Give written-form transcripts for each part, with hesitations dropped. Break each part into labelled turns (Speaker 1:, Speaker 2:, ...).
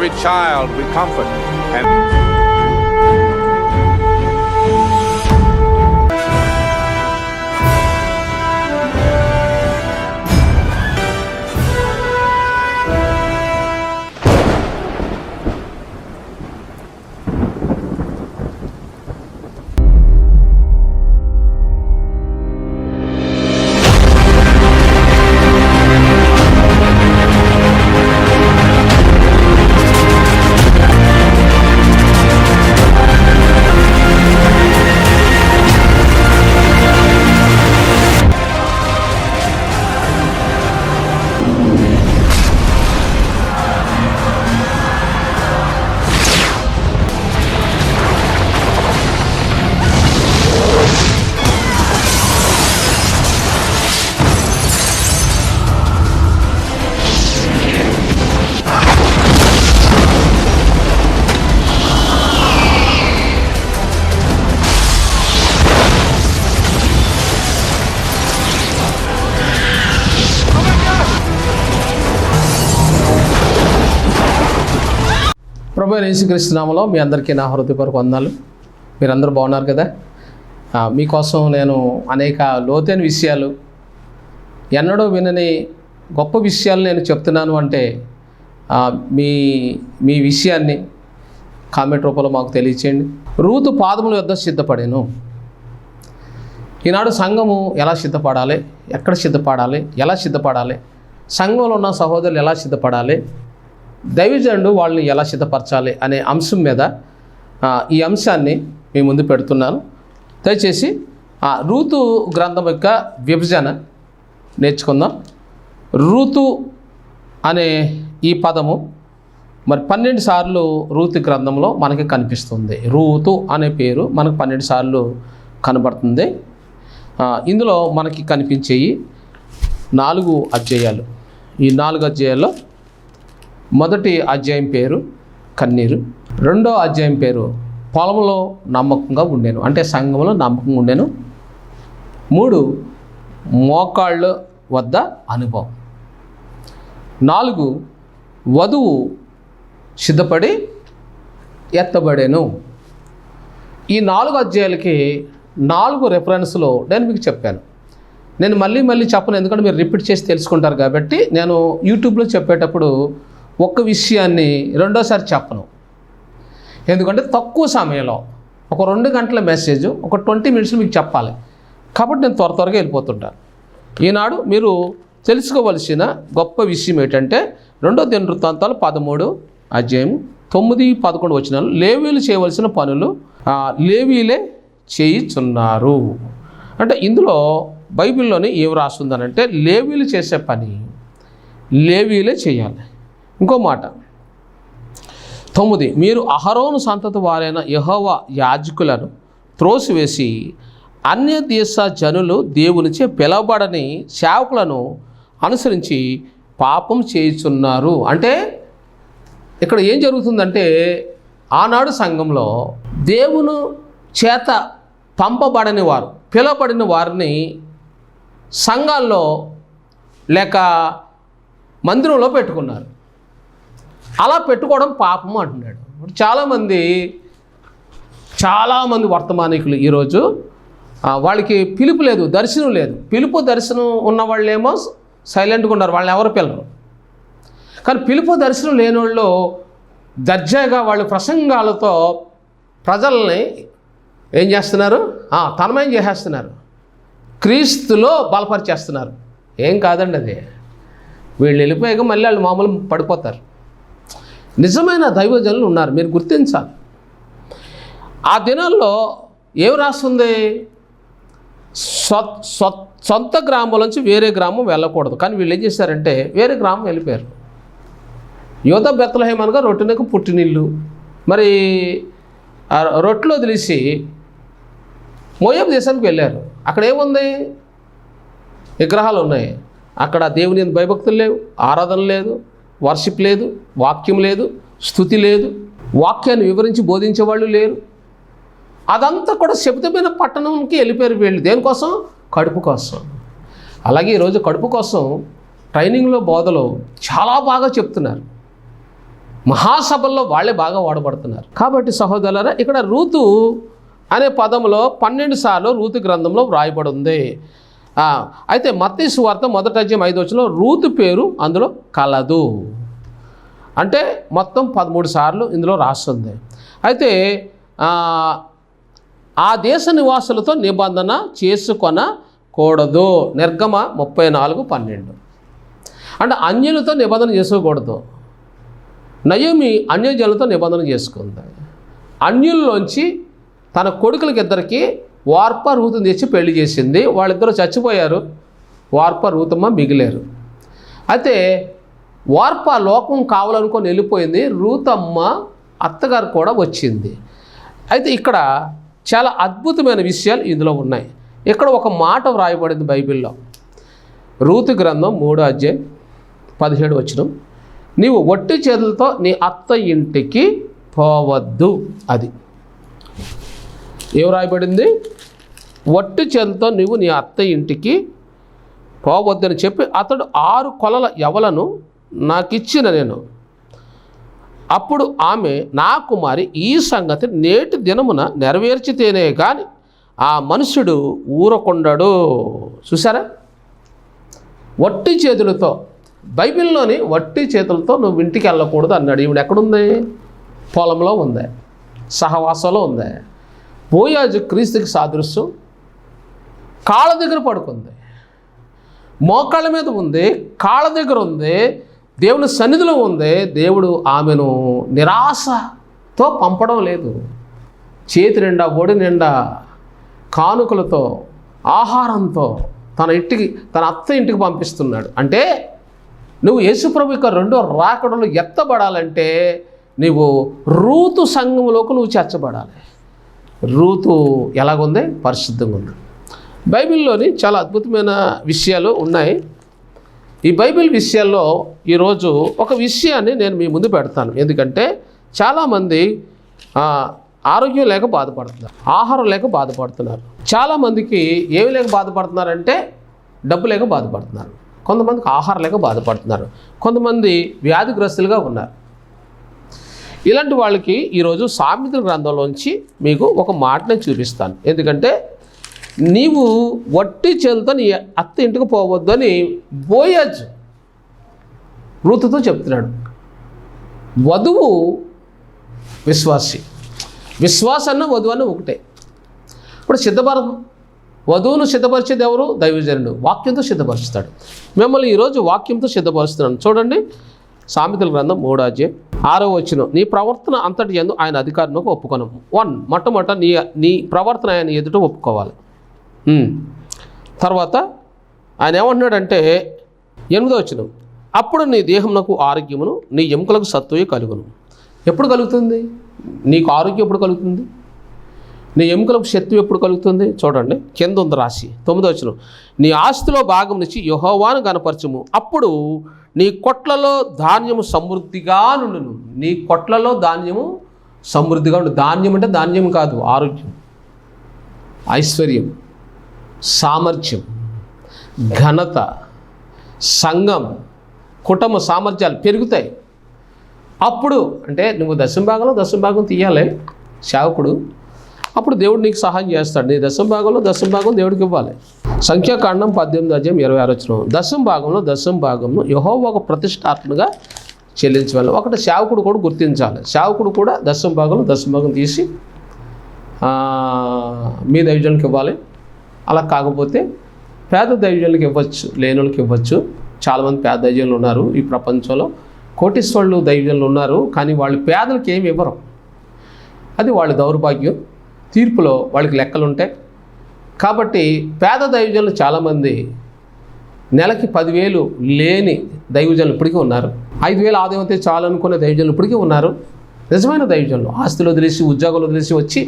Speaker 1: every child we comfort. And
Speaker 2: ప్రభువైన యేసుక్రీస్తు నామములో మీ అందరికీ నా హృదయపూర్వక వందనాలు. మీరందరూ బాగున్నారు కదా? మీకోసం నేను అనేక లోతైన విషయాలు, ఎన్నడూ వినని గొప్ప విషయాలు నేను చెప్తున్నాను. అంటే మీ విషయాన్ని కామెంట్ రూపంలో మాకు తెలియచేయండి. రూతు పాదముల యొద్ద సిద్ధపడాను. ఈనాడు సంఘము ఎలా సిద్ధపడాలి, ఎక్కడ సిద్ధపడాలి, ఎలా సిద్ధపడాలి, సంఘంలో ఉన్న సహోదరులు ఎలా సిద్ధపడాలి, దైవజనుడు వాళ్ళని ఎలా సిద్ధపరచాలి అనే అంశం మీద ఈ అంశాన్ని మీ ముందు పెడుతున్నాను. దయచేసి రూతు గ్రంథం యొక్క విభజన నేర్చుకుందాం. రూతు అనే ఈ పదము మరి 12 సార్లు రూతు గ్రంథంలో మనకి కనిపిస్తుంది. రూతు అనే పేరు మనకు 12 సార్లు కనబడుతుంది. ఇందులో మనకి కనిపించేవి 4 అధ్యాయాలు. ఈ 4 అధ్యాయాల్లో మొదటి అధ్యాయం పేరు కన్నీరు, రెండో అధ్యాయం పేరు పొలంలో నమ్మకంగా ఉండేను, అంటే సంఘంలో నమ్మకంగా ఉండేను. 3 మోకాళ్ళ వద్ద అనుభవం. 4 వధువు సిద్ధపడి ఎత్తబడేను. ఈ 4 అధ్యాయాలకి 4 రెఫరెన్స్లో నేను మీకు చెప్పాను. నేను మళ్ళీ చెప్పను, ఎందుకంటే మీరు రిపీట్ చేసి తెలుసుకుంటారు కాబట్టి. నేను యూట్యూబ్లో చెప్పేటప్పుడు ఒక్క విషయాన్ని రెండోసారి చెప్పను, ఎందుకంటే తక్కువ సమయంలో ఒక 2 గంటల మెసేజ్ ఒక 20 మినిట్స్ మీకు చెప్పాలి కాబట్టి నేను త్వరగా వెళ్ళిపోతుంటాను. ఈనాడు మీరు తెలుసుకోవలసిన గొప్ప విషయం ఏంటంటే 2 దినవృత్తాంతాలు 13 అధ్యాయం 9-11 వచనాలు. లేవీలు చేయవలసిన పనులు లేవీలే చేయుచున్నారు. అంటే ఇందులో బైబిల్లోని ఏం రాస్తుందనంటే లేవీలు చేసే పని లేవీలే చేయాలి. ఇంకో మాట 9, మీరు అహరోను సంతతి వారైన యెహోవా యాజకులను త్రోసివేసి అన్య దేశ జనులు దేవునిచే పిలవబడని సేవకులను అనుసరించి పాపం చేయుచున్నారు. అంటే ఇక్కడ ఏం జరుగుతుందంటే ఆనాడు సంఘంలో దేవుని చేత పంపబడని వారు, పిలవబడిన వారిని సంఘాల్లో లేక మందిరంలో పెట్టుకున్నారు. అలా పెట్టుకోవడం పాపము అంటున్నాడు. చాలామంది వర్తమానికులు ఈరోజు వాళ్ళకి పిలుపు లేదు, దర్శనం లేదు. పిలుపు దర్శనం ఉన్న వాళ్ళేమో సైలెంట్గా ఉన్నారు, వాళ్ళని ఎవరు పిలరు. కానీ పిలుపు దర్శనం లేని వాళ్ళు దర్జాగా వాళ్ళు ప్రసంగాలతో ప్రజల్ని ఏం చేస్తున్నారు? తన్మయం చేసేస్తున్నారు, క్రీస్తులో బలపరిచేస్తున్నారు. ఏం కాదండి అది. వీళ్ళు వెళ్ళిపోయాక మళ్ళీ వాళ్ళు మామూలు పడిపోతారు. నిజమైన దైవజనులు ఉన్నారు, మీరు గుర్తించాలి. ఆ దినాల్లో ఏం రాస్తుంది? సొంత గ్రామం నుంచి వేరే గ్రామం వెళ్ళకూడదు. కానీ వీళ్ళు ఏం చేశారంటే వేరే గ్రామం వెళ్ళిపోయారు. యోధ బెత్లెహేమ్ అనగా రొట్టెనకు పుట్టినిల్లు. మరి రొట్టెలు వదిలేసి మోయాబు దేశానికి వెళ్ళారు. అక్కడ ఏముంది? విగ్రహాలు ఉన్నాయి. అక్కడ దేవుని భయభక్తులు లేవు, ఆరాధన లేదు, వర్షిప్ లేదు, వాక్యం లేదు, స్తుతి లేదు, వాక్యాన్ని వివరించి బోధించేవాళ్ళు లేరు. అదంతా కూడా శబ్దమైన పట్టణంకి వెళ్ళిపోయారు వీళ్ళు. దేనికోసం? కడుపు కోసం. అలాగే ఈరోజు కడుపు కోసం ట్రైనింగ్లో బోధలో చాలా బాగా చెప్తున్నారు. మహాసభల్లో వాళ్ళే బాగా వాడబడుతున్నారు. కాబట్టి సహోదరులారా, ఇక్కడ రూతు అనే పదంలో 12 సార్లు రూతు గ్రంథంలో వ్రాయబడి ఉంది. అయితే మత్తయి సువార్త 1వ అధ్యాయం 5వ వచనంలో రూతు పేరు అందులో కలదు. అంటే మొత్తం 13 సార్లు ఇందులో రాస్తుంది. అయితే ఆ దేశ నివాసులతో నిబంధన చేసుకొనకూడదు. నిర్గమ 34:12. అంటే అన్యులతో నిబంధన చేసుకోకూడదు. నయోమి అన్యజనులతో నిబంధన చేసుకుంది. అన్యుల్లోంచి తన కొడుకులకి ఇద్దరికి వార్ప రూతుని తెచ్చి పెళ్లి చేసింది. వాళ్ళిద్దరూ చచ్చిపోయారు. వార్ప రూతమ్మ మిగిలారు. అయితే వార్ప లోకం కావాలనుకొని వెళ్ళిపోయింది. రూతమ్మ అత్తగారు కూడా వచ్చింది. అయితే ఇక్కడ చాలా అద్భుతమైన విషయాలు ఇందులో ఉన్నాయి. ఇక్కడ ఒక మాట వ్రాయబడింది బైబిల్లో. రూతు గ్రంథం 3వ అధ్యాయం 17వ వచనం, నీవు వట్టి చేతులతో నీ అత్త ఇంటికి పోవద్దు. అది ఏం రాయబడింది? వట్టి చేతులతో నీవు నీ అత్త ఇంటికి పోవద్దని చెప్పి అతడు 6 కొలల యవలను నాకిచ్చిన నేను. అప్పుడు ఆమె, నా కుమారి, ఈ సంగతి నేటి దినమున నెరవేర్చితేనే కానీ ఆ మనుషుడు ఊరకొండడు. చూసారా? వట్టి చేతులతో, బైబిల్లోని వట్టి చేతులతో నువ్వు ఇంటికి వెళ్ళకూడదు అన్నాడు. ఈవిడ ఎక్కడుంది? పొలంలో ఉంది, సహవాసంలో ఉంది. బోయాజు క్రీస్తుకి సాదృశ్యం. కాళ్ళ దగ్గర పడుకుంది, మోకాళ్ళ మీద ఉంది, కాళ్ళ దగ్గర ఉంది, దేవుని సన్నిధిలో ఉంది. దేవుడు ఆమెను నిరాశతో పంపడం లేదు. చేతి నిండా, ఒడి నిండా కానుకలతో, ఆహారంతో తన అత్త ఇంటికి పంపిస్తున్నాడు. అంటే నువ్వు యేసుప్రభు యొక్క 2వ రాకడలో ఎత్తబడాలంటే నువ్వు రూతు సంఘంలోకి నువ్వు చేర్చబడాలి. రూతు ఎలాగుంది? పరిశుద్ధంగా ఉంది. బైబిల్లోని చాలా అద్భుతమైన విషయాలు ఉన్నాయి. ఈ బైబిల్ విషయాల్లో ఈరోజు ఒక విషయాన్ని నేను మీ ముందు పెడతాను. ఎందుకంటే చాలామంది ఆరోగ్యం లేక బాధపడుతున్నారు, ఆహారం లేక బాధపడుతున్నారు. చాలామందికి ఏమి లేక బాధపడుతున్నారంటే డబ్బు లేక బాధపడుతున్నారు. కొంతమందికి ఆహారం లేక బాధపడుతున్నారు. కొంతమంది వ్యాధిగ్రస్తులుగా ఉన్నారు. ఇలాంటి వాళ్ళకి ఈరోజు సామెతల గ్రంథంలోంచి మీకు ఒక మాటనే చూపిస్తాను. ఎందుకంటే నీవు వట్టి చేతులతో నీ అత్త ఇంటికి పోవద్దు అని బోయాజు రూతుతో చెప్తున్నాడు. వధువు విశ్వాసి, విశ్వాసన్న వధువు అన్న ఒకటే. ఇప్పుడు వధువును సిద్ధపరిచేది ఎవరు? దైవజనుడు. వాక్యంతో సిద్ధపరుస్తాడు. మిమ్మల్ని ఈరోజు వాక్యంతో సిద్ధపరుస్తున్నాను. చూడండి, సామెతల గ్రంథం 3వ అధ్యాయం 6వ వచనం, నీ ప్రవర్తన అంతటి యందు ఆయన అధికారులకు ఒప్పుకొను. మొట్టమొదట నీ ప్రవర్తన ఆయన ఎదుట ఒప్పుకోవాలి. తర్వాత ఆయన ఏమంటున్నాడంటే 8వ వచనం, అప్పుడు నీ దేహమునకు ఆరోగ్యమును నీ ఎముకలకు సత్తువే కలుగును. ఎప్పుడు కలుగుతుంది? నీకు ఆరోగ్యం ఎప్పుడు కలుగుతుంది? నీ ఎముకలకు శక్తి ఎప్పుడు కలుగుతుంది? చూడండి, కింద ఉంది రాసి 9వ వచనం, నీ ఆస్తిలో భాగం నుంచి యెహోవాను గనపరచుము, అప్పుడు నీ కొట్లలో ధాన్యము సమృద్ధిగా నుండును. నీ కొట్లలో ధాన్యము సమృద్ధిగా ఉండు. ధాన్యం అంటే ధాన్యం కాదు, ఆరోగ్యం, ఐశ్వర్యం, సామర్థ్యం, ఘనత, సంఘం, కుటుంబ సామర్థ్యాలు పెరుగుతాయి. అప్పుడు అంటే నువ్వు దశంభాగం తీయాలి సేవకుడు. అప్పుడు దేవుడు నీకు సహాయం చేస్తాడు. నీ దశంభాగం దేవుడికి ఇవ్వాలి. సంఖ్యాకాండం 18వ అధ్యాయం 26వ వచనం, దశంభాగంను యెహోవాకు ప్రతిష్ఠాత్మగా చెల్లించాలి. ఒకటి సేవకుడు కూడా గుర్తించాలి. సేవకుడు కూడా దశంభాగం తీసి మీ దైవజనులకు ఇవ్వాలి. అలా కాకపోతే పేద దైవజనులకు ఇవ్వచ్చు, లేని వాళ్ళకి ఇవ్వచ్చు. చాలామంది పేద దైవజనులు ఉన్నారు ఈ ప్రపంచంలో. కోటీశ్వరులు దైవజనులు ఉన్నారు, కానీ వాళ్ళు పేదలకు ఏమి ఇవ్వరు. అది వాళ్ళ దౌర్భాగ్యం. తీర్పులో వాళ్ళకి లెక్కలు ఉంటాయి. కాబట్టి పేద దైవజనులు చాలామంది నెలకి 10,000 లేని దైవజనులు ఇప్పటికీ ఉన్నారు. 5,000 ఆదాయం అయితే చాలు అనుకునే దైవజనులు ఇప్పటికీ ఉన్నారు. నిజమైన దైవజనులు ఆస్తులు వదిలేసి, ఉద్యోగాలు వదిలేసి వచ్చి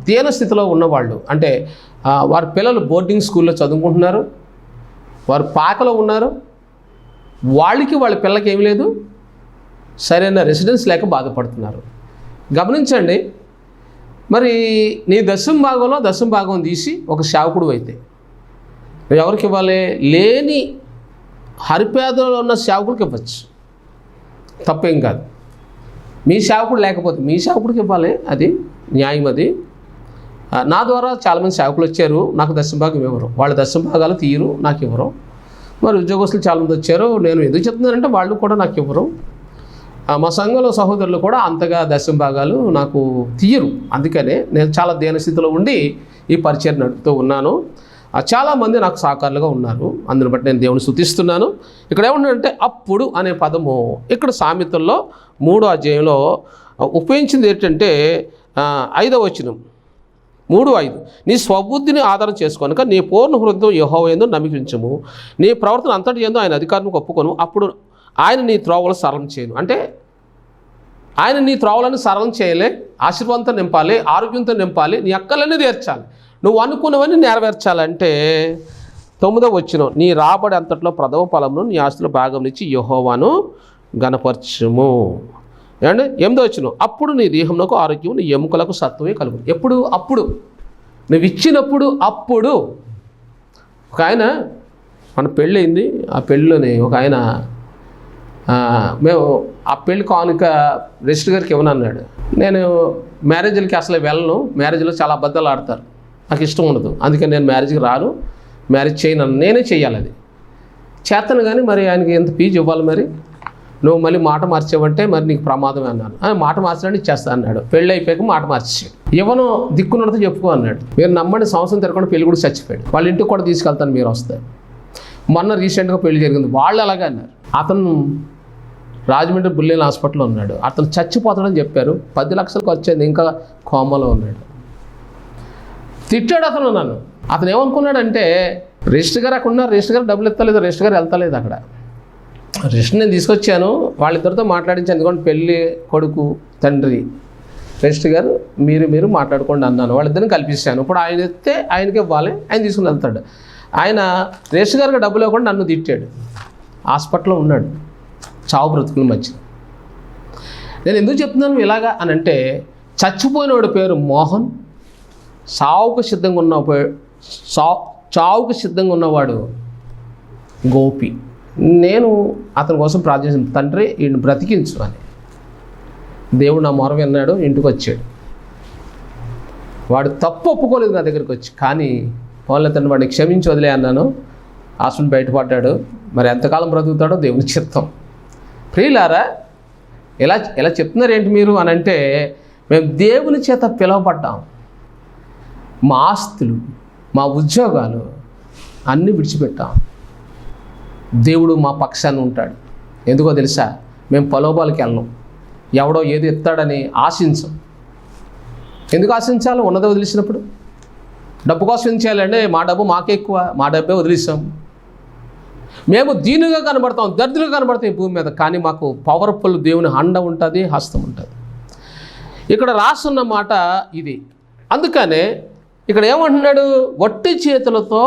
Speaker 2: దీన స్థితిలో ఉన్నవాళ్ళు, అంటే వారి పిల్లలు బోర్డింగ్ స్కూల్లో చదువుకుంటున్నారు, వారు పాకలో ఉన్నారు, వాళ్ళ పిల్లలకి ఏమీ లేదు, సరైన రెసిడెన్స్ లేక బాధపడుతున్నారు. గమనించండి, మరి నీ దశంభాగం తీసి ఒక సేవకుడు అయితే ఎవరికి ఇవ్వాలి? లేని హరిపేదలో ఉన్న సేవకుడికి ఇవ్వచ్చు. తప్పేం కాదు. మీ సేవకుడు లేకపోతే మీ సేవకుడికి ఇవ్వాలి, అది న్యాయం. అది నా ద్వారా చాలామంది సేవకులు వచ్చారు, నాకు దశంభాగం ఇవ్వరు, వాళ్ళ దశంభాగాలు తీయరు, నాకు ఇవ్వరు. మరి ఉద్యోగస్తులు చాలామంది వచ్చారు, నేను ఎందుకు చెప్తున్నానంటే వాళ్ళు కూడా నాకు ఇవ్వరు. మా సంఘంలో సహోదరులు కూడా అంతగా దశంభాగాలు నాకు తీయరు. అందుకనే నేను చాలా దీనస్థితిలో ఉండి ఈ పరిచయం నడుపుతూ ఉన్నాను. చాలామంది నాకు సహకారులుగా ఉన్నారు, అందుని బట్టి నేను దేవుని స్తుతిస్తున్నాను. ఇక్కడ ఏమంటే అప్పుడు అనే పదము ఇక్కడ సామెతల్లో 3వ అధ్యాయంలో ఉపయోగించింది ఏంటంటే 5వ వచనం 3:5 నీ స్వబుద్ధిని ఆధారం చేసుకోనుక నీ పూర్ణ హృదయం యెహోవా యందు నమ్మికించము, నీ ప్రవర్తన అంతటి యందు ఆయన అధికారానికి ఒప్పుకొను, అప్పుడు ఆయన నీ త్రోవలను సరళం చేయను. అంటే ఆయన నీ త్రోవలను సరళం చేయలే, ఆశీర్వాదంతో నింపాలి, ఆరోగ్యంతో నింపాలి, నీ అక్కలన్నీ తీర్చాలి, నువ్వు అనుకున్నవన్నీ నెరవేర్చాలంటే 9వ వచనం నీ రాబడి అంతట్లో ప్రథమ ఫలమును నీ ఆస్తుల భాగం నుంచి యెహోవాను గణపరచుము. ఏమంటే 8వ వచనం అప్పుడు నీ దేహమునకు ఆరోగ్యం, నీ ఎముకలకు సత్వమే కలుగు. ఎప్పుడు? అప్పుడు నువ్వు ఇచ్చినప్పుడు. అప్పుడు ఒక ఆయన మన పెళ్ళయింది, ఆ పెళ్ళిలోని ఒక ఆయన మేము ఆ పెళ్ళి కానుక రెస్ట్ గారికి ఇవ్వనన్నాడు. నేను మ్యారేజ్లకి అసలు వెళ్ళను, మ్యారేజ్లో చాలా అబద్ధాలు ఆడతారు, నాకు ఇష్టం ఉండదు, అందుకని నేను మ్యారేజ్కి రాను, మ్యారేజ్ చేయను, నేనే చెయ్యాలి. అది చేతను కానీ మరి ఆయనకి ఎంత ఫీజు ఇవ్వాలి, మరి నువ్వు మళ్ళీ మాట మార్చావంటే మరి నీకు ప్రమాదమే అన్నాను. మాట మార్చడానికి ఇచ్చేస్తా అన్నాడు. పెళ్ళి అయిపోయాక మాట మార్చాడు. ఇవ్వను, దిక్కున్నతో చెప్పుకో అన్నాడు. మీరు నమ్మండి, సంవత్సరం తిరగకుండా పెళ్ళి కూడా చచ్చిపోయాడు. వాళ్ళ ఇంటికి కూడా తీసుకెళ్తాను మీరు వస్తే. మొన్న రీసెంట్గా పెళ్లి జరిగింది, వాళ్ళు అలాగే అన్నారు. అతను రాజమండ్రి బుల్లేని హాస్పిటల్లో ఉన్నాడు, అతను చచ్చిపోతాడని చెప్పారు, 10 లక్షలు ఖర్చు అయింది, ఇంకా కోమలో ఉన్నాడు. తిట్టాడు అతను నన్ను. అతను ఏమనుకున్నాడంటే రిజిస్టర్ గారు అక్కడ ఉన్నారు, రిజిస్టర్ గారు డబ్బులు ఎత్తలేదు, రిజిస్టర్ గారు వెళ్తలేదు. అక్కడ రిజిస్టర్ నేను తీసుకొచ్చాను, వాళ్ళిద్దరితో మాట్లాడించాను, ఎందుకంటే పెళ్ళి కొడుకు తండ్రి రిజిస్టర్ గారు మీరు మాట్లాడుకోండి అన్నాను. వాళ్ళిద్దరిని కల్పిస్తాను. ఇప్పుడు ఆయన ఎత్తే ఆయనకే ఇవ్వాలి, ఆయన తీసుకుని వెళ్తాడు. ఆయన రిజిస్టర్ గారికి డబ్బులు ఇవ్వకుండా నన్ను తిట్టాడు. హాస్పిటల్లో ఉన్నాడు, చావు బ్రతుకుల మధ్య. నేను ఎందుకు చెప్తున్నాను ఇలాగా అని అంటే, చచ్చిపోయినవాడి పేరు మోహన్, చావుకు సిద్ధంగా ఉన్నవాడు గోపి. నేను అతని కోసం ప్రార్థించిన, తండ్రి ఈయన బ్రతికించు అని. దేవుడు నా మొర విన్నాడు, ఇంటికి వచ్చాడు. వాడు తప్పు ఒప్పుకోలేదు నా దగ్గరికి వచ్చి, కానీ వాళ్ళ తండ్రి వాడిని క్షమించి వదిలే అన్నాను. హాస్పిటల్ బయటపడ్డాడు. మరి ఎంతకాలం బ్రతుకుతాడో దేవుని చిత్తం. ప్రియులారా, ఇలా చెప్తున్నారు ఏంటి మీరు అని అంటే, మేము దేవుని చేత పిలువబడ్డాం. మా ఆస్తులు, మా ఉద్యోగాలు అన్నీ విడిచిపెట్టాం. దేవుడు మా పక్షాన్ని ఉంటాడు. ఎందుకో తెలుసా? మేము ప్రలోభాలకు వెళ్ళం, ఎవడో ఏదో ఎత్తాడని ఆశించం. ఎందుకు ఆశించాలో? ఉన్నదే వదిలేసినప్పుడు. డబ్బు కోసం ఏం చేయాలంటే, మా డబ్బు మాకే ఎక్కువ, మా డబ్బే వదిలేసాం. మేము దీనుగా కనబడతాం, దరిద్రులుగా కనబడతాం ఈ భూమి మీద, కానీ మాకు పవర్ఫుల్ దేవుని అండ ఉంటుంది, హస్తం ఉంటుంది. ఇక్కడ రాసున్న మాట ఇది. అందుకనే ఇక్కడ ఏమంటున్నాడు? వట్టి చేతులతో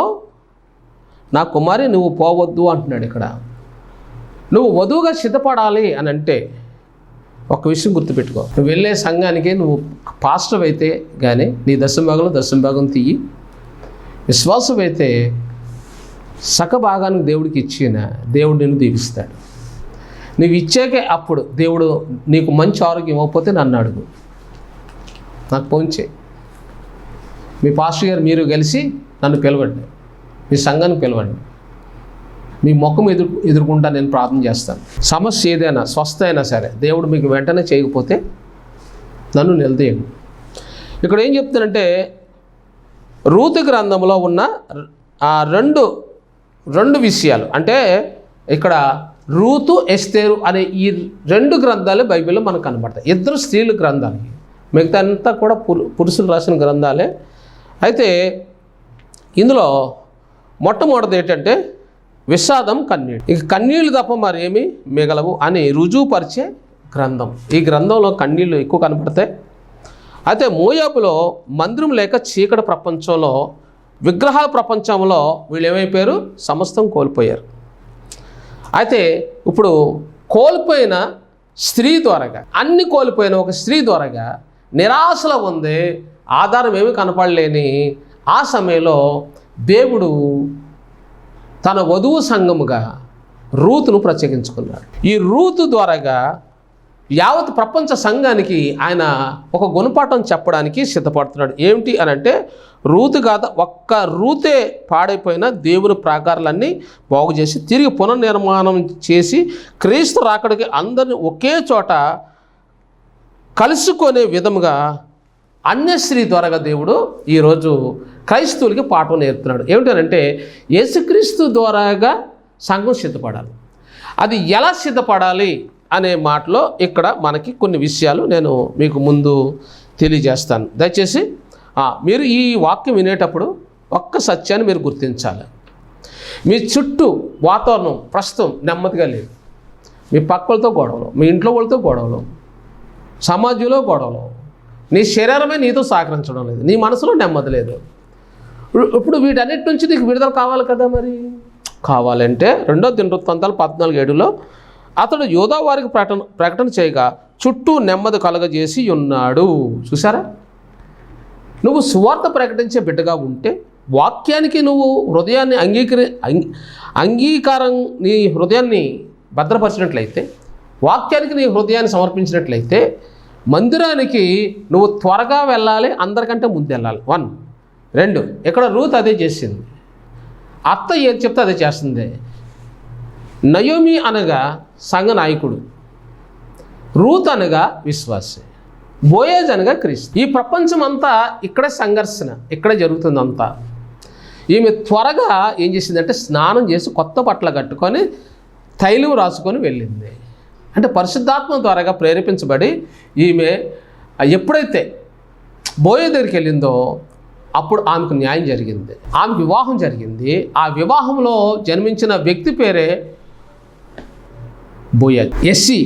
Speaker 2: నా కుమారి నువ్వు పోవద్దు అంటున్నాడు. ఇక్కడ నువ్వు వధువుగా సిద్ధపడాలి అని అంటే ఒక విషయం గుర్తుపెట్టుకో. నువ్వు వెళ్ళే సంఘానికి నువ్వు పాస్టర్ అయితే కానీ నీ దశంభాగం తీయి. విశ్వాసం అయితే సగ భాగానికి దేవుడికి ఇచ్చిన దేవుడు నిన్ను దీవిస్తాడు. నువ్వు ఇచ్చాకే అప్పుడు దేవుడు నీకు మంచి ఆరోగ్యం ఇవ్వకపోతే నన్ను అడుగు, నాకు ఫోన్ చేయి. మీ పాస్టర్ గారు మీరు కలిసి నన్ను పిలవండి, మీ సంఘాన్ని పిలవండి, మీ ముఖం ఎదుర్కొంటా నేను ప్రార్థన చేస్తాను. సమస్య ఏదైనా స్వస్థ అయినా సరే దేవుడు మీకు వెంటనే చేయకపోతే నన్ను నిలదీయండి. ఇక్కడ ఏం చెప్తానంటే, రూతు గ్రంథంలో ఉన్న రెండు విషయాలు, అంటే ఇక్కడ రూతు ఎస్తేరు అనే ఈ 2 గ్రంథాలు బైబిల్లో మనకు కనబడతాయి. 2 స్త్రీల గ్రంథాలు, మిగతా అంతా కూడా పురుషులు రాసిన గ్రంథాలే. అయితే ఇందులో మొట్టమొదటిది ఏంటంటే విషాదం, కన్నీళ్ళు. ఇక కన్నీళ్ళు తప్ప మరేమీ మిగలవు అని రుజువుపరిచే గ్రంథం. ఈ గ్రంథంలో కన్నీళ్ళు ఎక్కువ కనపడతాయి. అయితే మోయాబులో మందిరం లేక చీకటి ప్రపంచంలో, విగ్రహాల ప్రపంచంలో వీళ్ళు ఏమైపోయారు? సమస్తం కోల్పోయారు. అయితే ఇప్పుడు కోల్పోయిన స్త్రీ ద్వారాగా, అన్ని కోల్పోయిన ఒక స్త్రీ ద్వారాగా నిరాశలో ఉంది, ఆధారం ఏమీ కనపడలేని ఆ సమయంలో దేవుడు తన వధువు సంఘముగా రూతును ప్రత్యేకించుకున్నాడు. ఈ రూతు ద్వారాగా యావత్ ప్రపంచ సంఘానికి ఆయన ఒక గుణపాఠం చెప్పడానికి సిద్ధపడుతున్నాడు. ఏమిటి అని అంటే, రూతు కాదు, ఒక్క రూతే పాడైపోయిన దేవుని ప్రాకారాలన్నీ బాగు చేసి తిరిగి పునర్నిర్మాణం చేసి క్రీస్తు రాకడికి అందరిని ఒకే చోట కలుసుకునే విధముగా అన్యశ్రీ ద్వారాగా దేవుడు ఈరోజు క్రైస్తవులకి పాఠం నేర్పుతున్నాడు. ఏమిటనంటే, యేసుక్రీస్తు ద్వారాగా సంఘం సిద్ధపడాలి. అది ఎలా సిద్ధపడాలి అనే మాటలో ఇక్కడ మనకి కొన్ని విషయాలు నేను మీకు ముందు తెలియజేస్తాను. దయచేసి మీరు ఈ వాక్యం వినేటప్పుడు ఒక్క సత్యాన్ని మీరు గుర్తించాలి. మీ చుట్టూ వాతావరణం ప్రస్తుతం నెమ్మదిగా లేదు. మీ పక్కలతో గొడవలు, మీ ఇంట్లో వాళ్ళతో గొడవలు, సమాజంలో గొడవలు, నీ శరీరమే నీతో సహకరించడం లేదు, నీ మనసులో నెమ్మది లేదు. ఇప్పుడు వీటన్నిటి నుంచి నీకు విడుదల కావాలి కదా. మరి కావాలంటే 2 దినవృత్తాంతాలు 14:7 అతడు యోధా వారికి ప్రకటన చేయగా చుట్టూ నెమ్మది కలగజేసి ఉన్నాడు. చూసారా? నువ్వు సువార్త ప్రకటించే బిడ్డగా ఉంటే, వాక్యానికి నువ్వు హృదయాన్ని అంగీకారం నీ హృదయాన్ని భద్రపరిచినట్లయితే, వాక్యానికి నీ హృదయాన్ని సమర్పించినట్లయితే, మందిరానికి నువ్వు త్వరగా వెళ్ళాలి, అందరికంటే ముందు వెళ్ళాలి. 1. 2, ఇక్కడ రూత్ అదే చేసింది. అత్త ఏది చెప్తే అదే చేస్తుంది. నయోమి అనగా సంఘ నాయకుడు, రూత్ అనగా విశ్వాసి, బోయేజ్ అనగా క్రీస్తు. ఈ ప్రపంచం అంతా ఇక్కడే సంఘర్షణ, ఇక్కడే జరుగుతుందంతా. ఈమె త్వరగా ఏం చేసిందంటే, స్నానం చేసి కొత్త బట్టలు కట్టుకొని తైలం రాసుకొని వెళ్ళింది. అంటే పరిశుద్ధాత్మ ద్వారాగా ప్రేరేపించబడి ఈమె ఎప్పుడైతే బోయే దగ్గరికి వెళ్ళిందో అప్పుడు ఆమెకు న్యాయం జరిగింది, ఆమెకు వివాహం జరిగింది. ఆ వివాహంలో జన్మించిన వ్యక్తి పేరే బోయజ్. ఎస్సి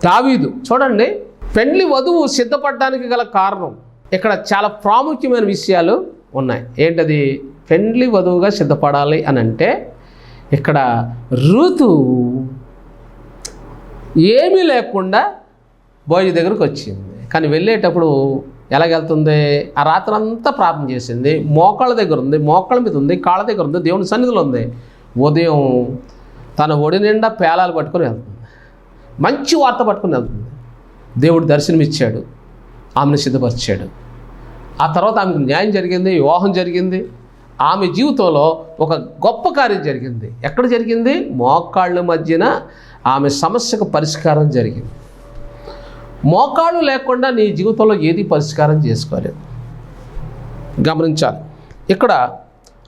Speaker 2: దావీదు. చూడండి, పెండ్లి వధువు సిద్ధపడడానికి గల కారణం ఇక్కడ చాలా ప్రాముఖ్యమైన విషయాలు ఉన్నాయి. ఏంటది? పెండ్లి వధువుగా సిద్ధపడాలి అని అంటే, ఇక్కడ రూతు ఏమీ లేకుండా బోయజ్ దగ్గరకు వచ్చింది. కానీ వెళ్ళేటప్పుడు ఎలాగెళ్తుంది? ఆ రాత్రి అంతా ప్రార్థన చేసింది. మోకాళ్ళ దగ్గర ఉంది, మోకాళ్ళ మీద ఉంది, కాళ్ళ దగ్గర ఉంది, దేవుని సన్నిధిలో ఉంది. ఉదయం తన ఒడి నిండా పేలాలు పట్టుకొని వెళ్తుంది, మంచి వార్త పట్టుకొని వెళ్తుంది. దేవుడు దర్శనమిచ్చాడు, ఆమెను సిద్ధపరిచాడు. ఆ తర్వాత ఆమెకు న్యాయం జరిగింది, వివాహం జరిగింది. ఆమె జీవితంలో ఒక గొప్ప కార్యం జరిగింది. ఎక్కడ జరిగింది? మోకాళ్ళ మధ్యన ఆమె సమస్యకు పరిష్కారం జరిగింది. మోకాళ్ళు లేకుండా నీ జీవితంలో ఏది పరిష్కారం చేసుకోలేదు. గమనించాలి. ఇక్కడ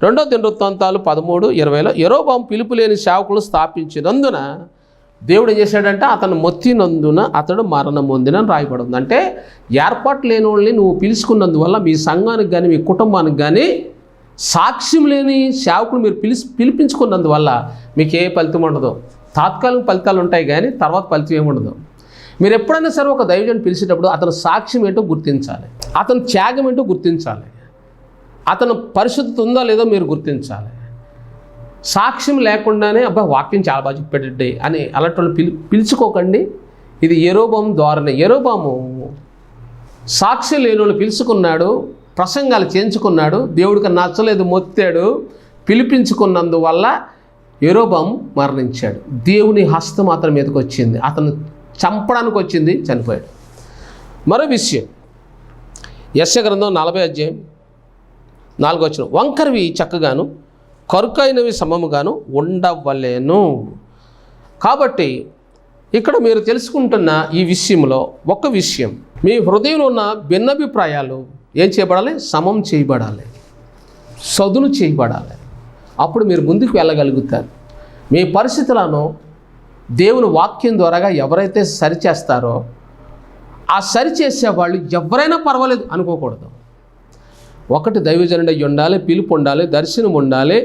Speaker 2: 2 దినవృత్తాంతాలు 13:20 యరొబాము పిలుపు లేని సేవకులు స్థాపించినందున దేవుడు ఏం చేశాడంటే, అతను మొత్తినందున అతడు మరణం పొందినని రాయబడింది. అంటే ఏర్పాటు లేని వాళ్ళని నువ్వు పిలుచుకున్నందువల్ల మీ సంఘానికి కానీ మీ కుటుంబానికి కానీ సాక్ష్యం లేని సేవకులు మీరు పిలిపించుకున్నందువల్ల మీకు ఏ ఫలితం ఉండదు. తాత్కాలిక ఫలితాలు ఉంటాయి కానీ తర్వాత ఫలితం ఏముండదు. మీరు ఎప్పుడైనా సరే ఒక దైవజనుని పిలిచేటప్పుడు అతను సాక్ష్యం ఏంటో గుర్తించాలి, అతను త్యాగం ఏంటో గుర్తించాలి, అతను పరిశుద్ధత ఉందో లేదో మీరు గుర్తించాలి. సాక్ష్యం లేకుండానే అబ్బా వాక్యం చాలా బాగా చెప్పాడండి అని అలాంటి వాళ్ళు పిలుచుకోకండి. ఇది యరొబాము ద్వారానే. యరొబాము సాక్ష్యం లేని వాళ్ళు పిలుచుకున్నాడు, ప్రసంగాలు చేయించుకున్నాడు, దేవుడికి నచ్చలేదు, మొత్తాడు, పిలిపించుకున్నందువల్ల యరొబాము మరణించాడు. దేవుని హస్తం అతని మీదకి వచ్చింది, అతను చంపడానికి వచ్చింది, చనిపోయాడు. మరో విషయం, యెషయా గ్రంథం 40:4 వంకరవి చక్కగాను కరుకైనవి సమముగాను ఉండవలేను. కాబట్టి ఇక్కడ మీరు తెలుసుకుంటున్న ఈ విషయంలో ఒక విషయం, మీ హృదయంలో ఉన్న భిన్నాభిప్రాయాలు ఏం చేయబడాలి? సమం చేయబడాలి, సదును చేయబడాలి. అప్పుడు మీరు ముందుకు వెళ్ళగలుగుతారు. మీ పరిస్థితులను దేవుని వాక్యం ద్వారాగా ఎవరైతే సరిచేస్తారో ఆ సరిచేసే వాళ్ళు ఎవరైనా పర్వాలేదు అనుకోకూడదు. ఒకటి దైవజనుడు అయి ఉండాలి, పిలుపు ఉండాలి, దర్శనం ఉండాలి,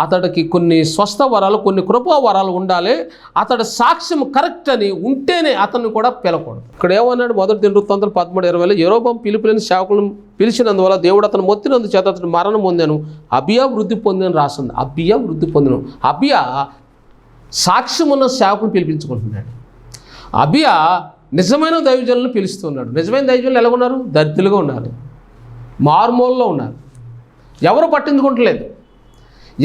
Speaker 2: అతడికి కొన్ని స్వస్థ వరాలు, కొన్ని కృపా వరాలు ఉండాలి, అతడి సాక్ష్యం కరెక్ట్ అని ఉంటేనే అతన్ని కూడా పిలకూడదు. ఇక్కడ ఏమన్నాడు? 1 దినవృత్తాంతాలు 13:20 యరొబాము పిలుపులేని సేవకులను పిలిచినందువల్ల దేవుడు అతను మొత్తినందు చేత అతను మరణం పొందాను, అబియా వృద్ధి పొందిన రాస్తుంది. అబియా వృద్ధి పొందిన, అబియా సాక్ష్యం ఉన్న సేవకుని పిలిపించుకుంటున్నాడు. అబియా నిజమైన దైవజనులను పిలుస్తున్నాడు. నిజమైన దైవజనులు ఎలా ఉన్నారు? దరిద్రులుగా ఉన్నారు, మారుమూలలో ఉన్నారు, ఎవరు పట్టించుకుంటలేదు.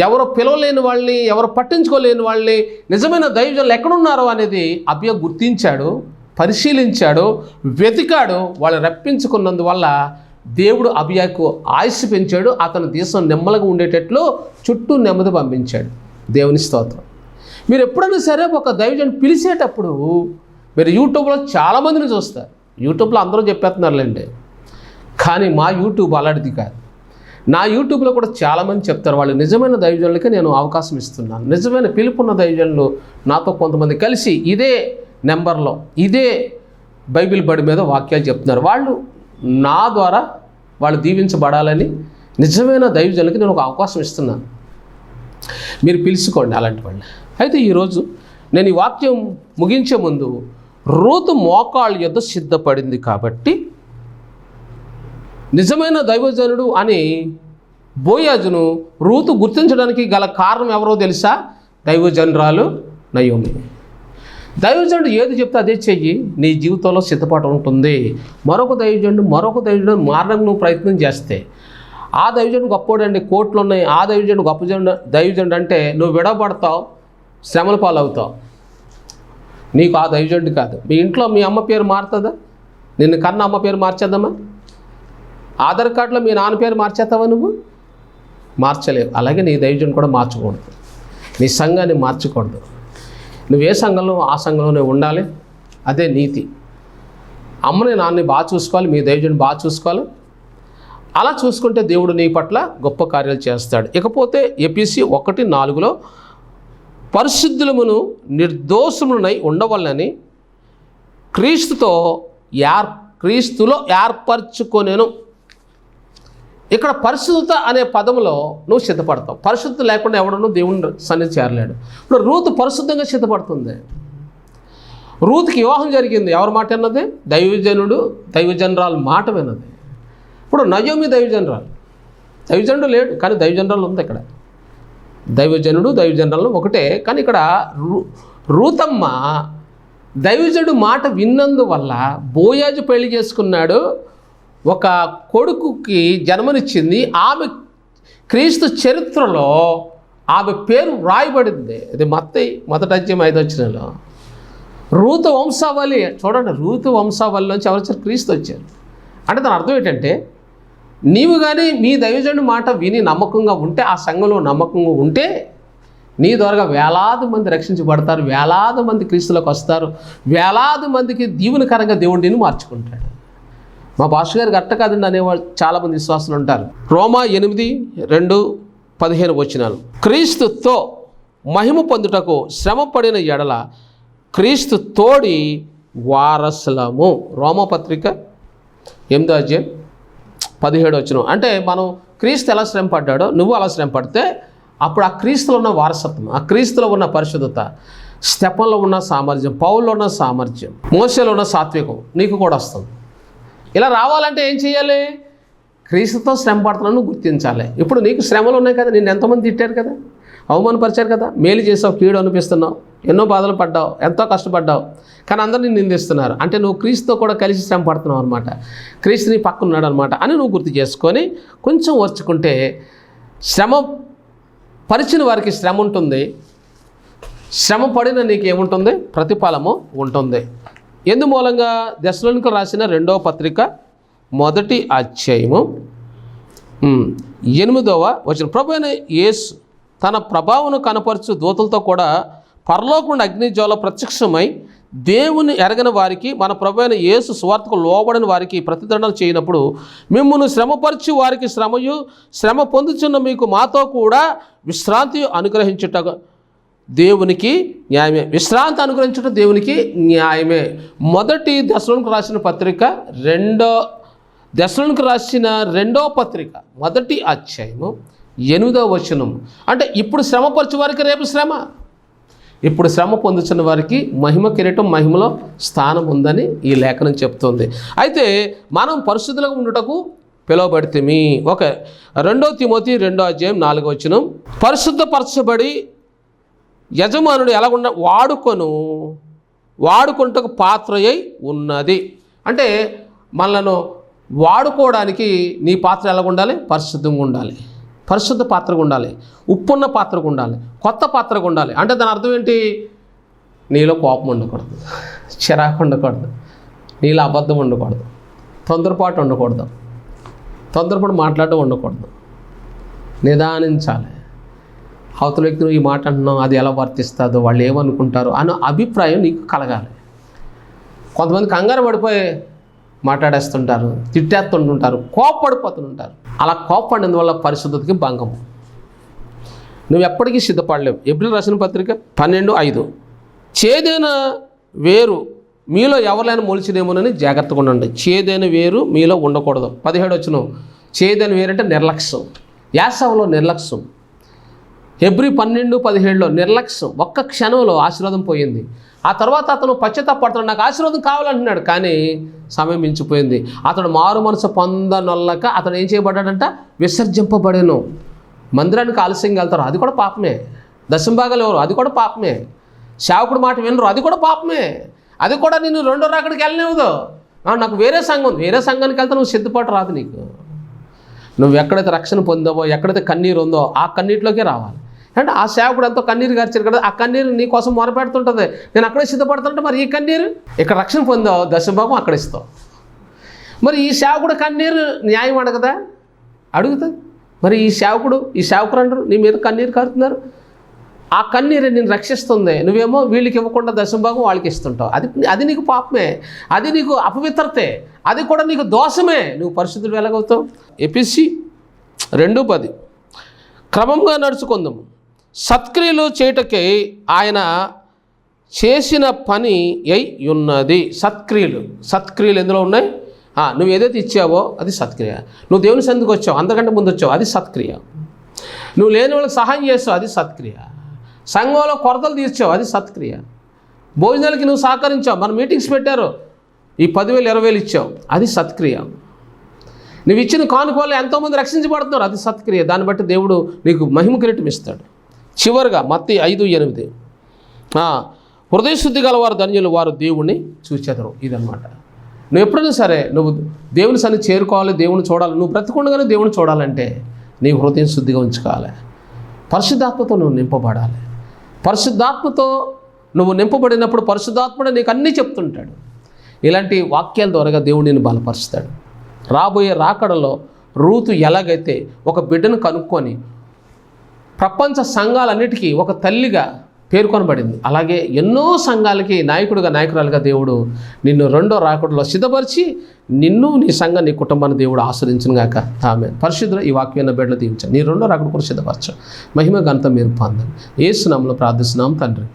Speaker 2: ఎవరు పిలవలేని వాళ్ళని, ఎవరు పట్టించుకోలేని వాళ్ళని నిజమైన దైవజనులు ఎక్కడున్నారో అనేది అబియా గుర్తించాడు, పరిశీలించాడు, వెతికాడు. వాళ్ళు రప్పించుకున్నందువల్ల దేవుడు అబియాకు ఆయుస్సు పెంచాడు. అతని దేశం నెమ్మదిగా ఉండేటట్లు చుట్టూ నెమ్మది పంపించాడు. దేవుని స్తోత్రం. మీరు ఎప్పుడైనా సరే ఒక దైవజనుడు పిలిచేటప్పుడు మీరు యూట్యూబ్లో చాలామందిని చూస్తారు. యూట్యూబ్లో అందరూ చెప్పేస్తున్నారులేండి, కానీ మా యూట్యూబ్ అలాంటిది కాదు. నా యూట్యూబ్లో కూడా చాలామంది చెప్తారు, వాళ్ళు నిజమైన దైవజనులకి నేను అవకాశం ఇస్తున్నాను. నిజమైన పిలుపున్న దైవజనులు నాతో కొంతమంది కలిసి ఇదే నెంబర్లో ఇదే బైబిల్ బడి మీద వాక్యాలు చెప్తున్నారు. వాళ్ళు నా ద్వారా వాళ్ళు దీవించబడాలని నిజమైన దైవజనులకి నేను ఒక అవకాశం ఇస్తున్నాను. మీరు పిలుచుకోండి అలాంటి వాళ్ళు. అయితే ఈరోజు నేను ఈ వాక్యం ముగించే ముందు రూతు మోకాళ్ళ యొద్ద సిద్ధపడింది కాబట్టి నిజమైన దైవజనుడు అని బోయాజును రూతు గుర్తించడానికి గల కారణం ఎవరో తెలుసా? దైవజనురాలు నయోమి. దైవజనుడు ఏది చెప్తే అదే చెయ్యి, నీ జీవితంలో సిద్ధపాటు ఉంటుంది. మరొక దైవజనుడు మారడం నువ్వు ప్రయత్నం చేస్తే, ఆ దైవజనుడు గొప్పోడండి, కోట్లు ఉన్నాయి, ఆ దైవజనుడు గొప్ప దైవజనుడు అంటే నువ్వు విడబడతావు, శ్రమల పాలవుతావు. నీకు ఆ దైవజనుడు కాదు. మీ ఇంట్లో మీ అమ్మ పేరు మారుతుందా? నిన్ను కన్న అమ్మ పేరు మార్చేద్దామా? ఆధార్ కార్డులో మీ నాన్న పేరు మార్చేస్తావా? నువ్వు మార్చలేవు. అలాగే నీ దైవజనుడు కూడా మార్చకూడదు, నీ సంఘాన్ని మార్చకూడదు. నువ్వు ఏ సంఘంలో ఆ సంఘంలోనే ఉండాలి. అదే నీతి. అమ్మని నాన్నని బాగా చూసుకోవాలి, మీ దైవజనుడు బాగా చూసుకోవాలి. అలా చూసుకుంటే దేవుడు నీ పట్ల గొప్ప కార్యాలు చేస్తాడు. ఇకపోతే ఎఫెసీ 1:4 పరిశుద్ధులమును నిర్దోషములనై ఉండవలనని క్రీస్తులో ఏర్పరచుకొనేను. ఇక్కడ పరిశుద్ధత అనే పదంలో నువ్వు సిద్ధపడతావు. పరిశుద్ధత లేకుండా ఎవడనూ దేవుని సన్నిధి చేరలేడు. ఇప్పుడు రూతు పరిశుద్ధంగా సిద్ధపడుతుంది. రూతుకి వివాహం జరిగింది. ఎవరి మాట విన్నది? దైవజనురాలు మాట విన్నది. ఇప్పుడు నయోమి దైవజనుడు లేడు, కానీ దైవజనురాలు ఉంది. ఇక్కడ దైవజనురాలు ఒకటే. కానీ ఇక్కడ రూతమ్మ దైవజనుడు మాట విన్నందువల్ల బోయాజు పెళ్లి చేసుకున్నాడు, ఒక కొడుకుకి జన్మనిచ్చింది. ఆమె క్రీస్తు చరిత్రలో ఆమె పేరు రాయబడింది. ఇది మత్తయి 1:5 రూతు వంశావళి. చూడండి, రూతు వంశావళిలోంచి ఎవరు వచ్చారు? క్రీస్తు వచ్చారు. అంటే దాని అర్థం ఏంటంటే, నీవు కానీ మీ దైవజనుడి మాట విని నమ్మకంగా ఉంటే, ఆ సంఘంలో నమ్మకంగా ఉంటే, నీ ద్వారా వేలాది మంది రక్షించబడతారు, వేలాది మంది క్రీస్తులోకి వస్తారు, వేలాది మందికి దీవెనకరంగా దేవుడిని మార్చుకుంటాడు. మా పాస్టర్ గారికి అట్ట కాదండి అనేవాళ్ళు చాలామంది విశ్వాసులు ఉంటారు. రోమా 8:2-15 క్రీస్తుతో మహిమ పొందుటకు శ్రమ పడిన ఎడల క్రీస్తు తోడి వారసులము. రోమపత్రిక 8:17 అంటే మనం క్రీస్తు ఎలా శ్రమ పడ్డాడో నువ్వు అలా శ్రమ పడితే అప్పుడు ఆ క్రీస్తులో ఉన్న వారసత్వం, ఆ క్రీస్తులో ఉన్న పరిశుద్ధత, స్టెఫన్లో ఉన్న సామర్థ్యం, పౌల్లో ఉన్న సామర్థ్యం, మోషేలో ఉన్న సాత్వికం నీకు కూడా వస్తుంది. ఇలా రావాలంటే ఏం చేయాలి? క్రీస్తుతో శ్రమ పడుతున్నాను గుర్తించాలి. ఇప్పుడు నీకు శ్రమలు ఉన్నాయి కదా, నిన్ను ఎంతోమంది తిట్టారు కదా, అవమానపరిచారు కదా, మేలు చేసావు, కీడు అనిపిస్తున్నావు, ఎన్నో బాధలు పడ్డావు, ఎంతో కష్టపడ్డావు, కానీ అందరినీ నిందిస్తున్నారు. అంటే నువ్వు క్రీస్తుతో కూడా కలిసి శ్రమ పడుతున్నావు అనమాట, క్రీస్తు నీ పక్కన ఉన్నాడు అనమాట అని నువ్వు గుర్తు చేసుకొని కొంచెం ఓర్చుకుంటే శ్రమ పరిచిన వారికి శ్రమ ఉంటుంది, శ్రమ పడిన నీకు ఏముంటుంది? ప్రతిఫలము ఉంటుంది. ఎందు మూలంగా దెస్సలోనికీయులకు రాసిన 2వ పత్రిక 1వ అధ్యాయము 8వ ప్రభువైన యేసు తన ప్రభావమును కనపరచు దూతలతో కూడా పరలోకం అగ్నిజ్వాల ప్రత్యక్షమై దేవుని ఎరగని వారికి మన ప్రభువైన యేసు సువార్తకు లోబడిన వారికి ప్రతిదండన చేయనప్పుడు మిమ్మును శ్రమపరిచి వారికి శ్రమ పొందుచున్న మీకు మాతో కూడా విశ్రాంతి అనుగ్రహించుట దేవునికి న్యాయమే. విశ్రాంతి అనుగ్రహించడం దేవునికి న్యాయమే. మొదటి దెస్సలోనికీయులకు రాసిన పత్రిక 2వ పత్రిక 1వ అధ్యాయము 8వ అంటే ఇప్పుడు శ్రమపరిచే వారికి రేపు శ్రమ, ఇప్పుడు శ్రమ పొందుతున్న వారికి మహిమ కిరీటం, మహిమలో స్థానం ఉందని ఈ లేఖనం చెప్తుంది. అయితే మనం పరిశుద్ధులుగా ఉండుటకు పిలువబడితిమి. 2 తిమోతి 2వ అధ్యాయం 4వ పరిశుద్ధపరచబడి యజమానుడు ఎలా వాడుకొనుటకు పాత్ర అయి ఉన్నది. అంటే మనలను వాడుకోవడానికి నీ పాత్ర ఎలా ఉండాలి? పరిశుద్ధంగా ఉండాలి. పరిశుద్ధ పాత్రగా ఉండాలి, ఉప్పున్న పాత్రగా ఉండాలి, కొత్త పాత్రగా ఉండాలి. అంటే దాని అర్థం ఏంటి? నీలో కోపం ఉండకూడదు, చిరాకు ఉండకూడదు, నీలో అబద్ధం ఉండకూడదు, తొందరపాటు ఉండకూడదు, తొందరపాటు మాట్లాడడం ఉండకూడదు. నిదానించాలి. అవతల వ్యక్తి నువ్వు ఈ మాట అంటున్నావు, అది ఎలా వర్తిస్తుందో, వాళ్ళు ఏమనుకుంటారో అన్న అభిప్రాయం నీకు కలగాలి. కొంతమంది కంగారు పడిపోయి మాట్లాడేస్తుంటారు, తిట్టేస్తుంటుంటారు, కోప్పడిపోతుంటారు. అలా కోప్పడినందువల్ల పరిశుద్ధతకి భంగము. నువ్వు ఎప్పటికీ సిద్ధపడలేవు. ఏప్రిల్ రాసిన పత్రిక 12:5 చేదైన వేరు మీలో ఎవరైనా మొలిచినేమోనని జాగ్రత్తగా ఉండండి. చేదైన వేరు మీలో ఉండకూడదు. 17 వచనం చేదైన వేరు అంటే నిర్లక్ష్యం. యాసవలో నిర్లక్ష్యం. హెబ్రీ 12:17 నిర్లక్ష్యం. ఒక్క క్షణంలో ఆశీర్వాదం పోయింది. ఆ తర్వాత అతను పశ్చాత్తాపడుతున్నాడు, నాకు ఆశీర్వాదం కావాలంటున్నాడు, కానీ సమయం మించిపోయింది. అతడు మారు మనసు పొందనొల్లక అతను ఏం చేయబడ్డాడంట? విసర్జింపబడేను. మందిరానికి ఆలస్యంగా వెళ్తారు, అది కూడా పాపమే. దశంభాగాలు ఎవరు, అది కూడా పాపమే. సేవకుడు మాట వినరు, అది కూడా పాపమే. అది కూడా నేను రెండో రాకడికి వెళ్ళనివ్వదు. నాకు వేరే సంఘం ఉంది, వేరే సంఘానికి వెళ్తే నువ్వు సిద్ధపాటు రాదు. నీకు నువ్వు ఎక్కడైతే రక్షణ పొందావో, ఎక్కడైతే కన్నీరు ఉందో ఆ కన్నీటిలోకే రావాలి. అంటే ఆ సేవకుడు ఎంతో కన్నీరు గార్చారు కదా, ఆ కన్నీరు నీ కోసం మొరపెడుతుంటుంది. నేను అక్కడే సిద్ధపడుతుంటే మరి ఈ కన్నీరు ఇక్కడ రక్షణ పొందావు, దశభాగం అక్కడ ఇస్తావు. మరి ఈ సేవకుడు కన్నీరు న్యాయం అడగదా? అడుగుతుంది. మరి ఈ సేవకుడు అంటారు నీ మీద కన్నీరు కారుతున్నారు, ఆ కన్నీరు నేను రక్షిస్తుంది, నువ్వేమో వీళ్ళకి ఇవ్వకుండా దశభాగం వాళ్ళకి ఇస్తుంటావు. అది నీకు పాపమే, అది నీకు అపవిత్రతే, అది కూడా నీకు దోషమే. నువ్వు పరిశుద్ధుడు ఎలాగవుతావు? ఎపిసి 2:10 క్రమంగా నడుచుకుందాము, సత్క్రియలు చేయుటకై ఆయన చేసిన పని అయి ఉన్నది. సత్క్రియలు ఎందులో ఉన్నాయి? నువ్వు ఏదైతే ఇచ్చావో అది సత్క్రియ. నువ్వు దేవుని సన్నిధికి వచ్చావు, అంతకంటే ముందు వచ్చావు, అది సత్క్రియ. నువ్వు లేని వాళ్ళకి సహాయం చేస్తావు, అది సత్క్రియ. సంఘంలో కొరతలు తీర్చావు, అది సత్క్రియ. భోజనాలకి నువ్వు సహకరించావు, మన మీటింగ్స్ పెట్టారు, ఈ 10,000 20,000 ఇచ్చావు, అది సత్క్రియ. నువ్వు ఇచ్చిన కానుకలు ఎంతోమంది రక్షించబడుతున్నారు, అది సత్క్రియ. దాన్ని బట్టి దేవుడు నీకు మహిమ కిరీటం ఇస్తాడు. చివరిగా మత్తయి 5:8 హృదయశుద్ధి గలవారు ధన్యులు, వారు దేవుణ్ణి చూచెదరు. ఇదన్నమాట. నువ్వు ఎప్పుడైనా సరే నువ్వు దేవుని సన్నిధి చేరుకోవాలి, దేవుని చూడాలి. నువ్వు బ్రతికుండగానే దేవుని చూడాలంటే నీ హృదయం శుద్ధిగా ఉంచుకోవాలి. పరిశుద్ధాత్మతో నువ్వు నింపబడాలి. పరిశుద్ధాత్మతో నువ్వు నింపబడినప్పుడు పరిశుద్ధాత్ముడే నీకు అన్నీ చెప్తుంటాడు. ఇలాంటి వాక్యాల ద్వారాగా దేవుడు నిన్ను బలపరుస్తాడు. రాబోయే రాకడలో రూతు ఎలాగైతే ఒక బిడ్డను కనుక్కొని ప్రపంచ సంఘాలన్నిటికీ ఒక తల్లిగా పేర్కొనబడింది, అలాగే ఎన్నో సంఘాలకి నాయకురాలుగా దేవుడు నిన్ను రెండో రాకడలో సిద్ధపరిచి నిన్ను, నీ సంఘం, నీ కుటుంబాన్ని దేవుడు ఆశ్రయించును గాక. ఆమేన్. పరిశుద్ధులు ఈ వాక్యాన్ని బిడ్డలు దీవించండి. నీ రెండో రాకడ కూడా సిద్ధపరచు. మహిమ ఘనత మీరు పొందండి. యేసు నామములో ప్రార్థిస్తున్నాం తండ్రి.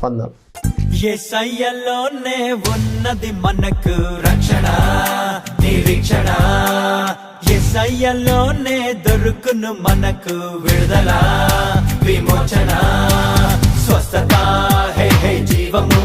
Speaker 2: వందనాలు.
Speaker 3: యేసయ్యలోనే ఉన్నది మనకు రక్షణ, నిరీక్షణ. యేసయ్యలోనే దొరుకును మనకు విడుదల, విమోచన, స్వస్థత, హే హే జీవము.